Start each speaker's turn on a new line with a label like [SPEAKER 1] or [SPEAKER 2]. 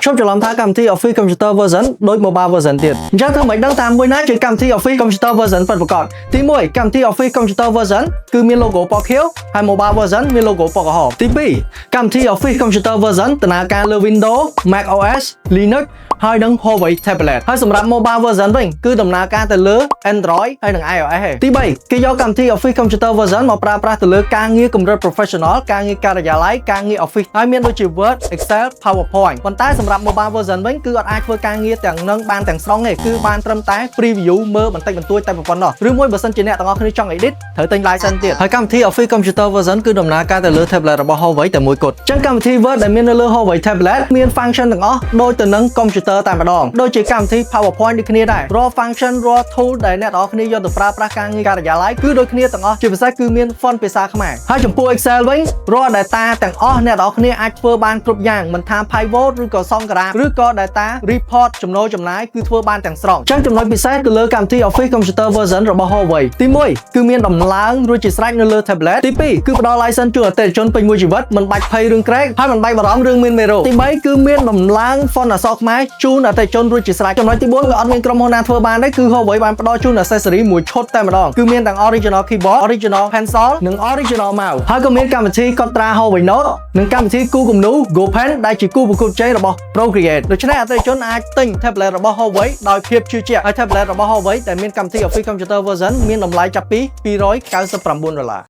[SPEAKER 1] ชอบจะลองท้าកម្មវិធី Office Computer Version ដោយ Mobile Version ទៀតអញ្ចឹងធ្វើមិនដឹងតាមមួយណាជាកម្មវិធី Office Computer Version ពិតប្រាកដទី1កម្មវិធី Office Computer Version គឺមាន logo ពណ៌ខៀវហើយ Mobile Version មាន logo ពណ៌ក្រហមទី2កម្មវិធី Office Computer Version ដំណើរការលើ Windows Mac OS Linux ហើយនឹង Huawei Tablet ហើយសម្រាប់ Mobile Version វិញគឺដំណើរការទៅលើ Android ហើយនឹង iOS ទេទី3គេយកកម្មវិធី Office Computer Version មកប្រើប្រាស់ទៅលើការងារកម្រិត Professional ការងារការិយាល័យការងារ Office ហើយមានដូចជា Word Excel PowerPoint ប៉ុន្តែសម្រាប់ Mobile Version វិញគឺអត់អាចធ្វើការងារទាំងនឹងបានទាំងស្រុងទេគឺបានត្រឹមតែ Preview មើលបន្តិចបន្តួចតែប៉ុណ្ណោះឬមួយបើសិនជាអ្នកទាំងអស់គ្នាចង់ Edit ត្រូវទិញ license ទៀតហើយកម្មវិធី Office Computer Version គឺដំណើរការទៅលើ Tablet របស់ Huawei តែមួយគត់អញ្ចឹងកម្មវិធី Word ដែលមាននៅលើ Huawei Tablet មាន function ទាំងអស់ដូចទៅនឹង Computer តែម្ដងដូចជាកម្មវិធី PowerPoint ដូចគ្នាដែររាល់ function រាល់ tool ដែលអ្នកទាំងអស់គ្នាយកទៅប្រើប្រាស់ការងារការិយាល័យគឺដូចគ្នាទាំងអស់ជាពិសេសគឺមាន font ភាសាខ្មែរហើយចំពោះ Excel វិញរាល់ data ទាំងអស់អ្នកទាំងអស់គ្នាអាចធ្វើបានគ្រប់យ៉ាងមិនថា pivot ឬក៏សង្ក្រាបឬក៏ data report ចំណូលចំណាយគឺធ្វើបានទាំងស្រុងអញ្ចឹងចំណុចពិសេសទៅលើកម្មវិធី Office Computer Version របស់ Huawei ទី1គឺមានដំឡើងរួចជាស្រេចនៅលើ tablet ទី2គឺផ្ដល់ license ជូនអតិថិជនពេញមួយជីវិតមិនបាច់ភ័យរឿងក្រែកហើយមិនបាច់បារម្ភរឿងមានមេរោគទី3គឺមានដំឡើង font អក្សរខ្មែរជូនអតិថិជនរួចជាស្រេចចំណុចទី4ក៏អត់មានក្រុមហ៊ុនណាធ្វើបានដែរគឺ Huawei បានផ្ដល់ជូន accessory មួយឈុតតែម្ដងគឺមានទាំង original keyboard original pencil និង original mouse ហើយក៏មានកម្មវិធីកត់ត្រា Huawei Note និងកម្មវិធីគូគំនូ Go Pen ដែលជាគូប្រកួតជ័យរបស់ Procreate ដូច្នេះអតិថិជនអាចទិញ tablet របស់ Huawei ដោយភាពជឿជាក់ហើយ tablet របស់ Huawei ដែលមានកម្មវិធី Office Computer Version មានតម្លៃចាប់ពី$299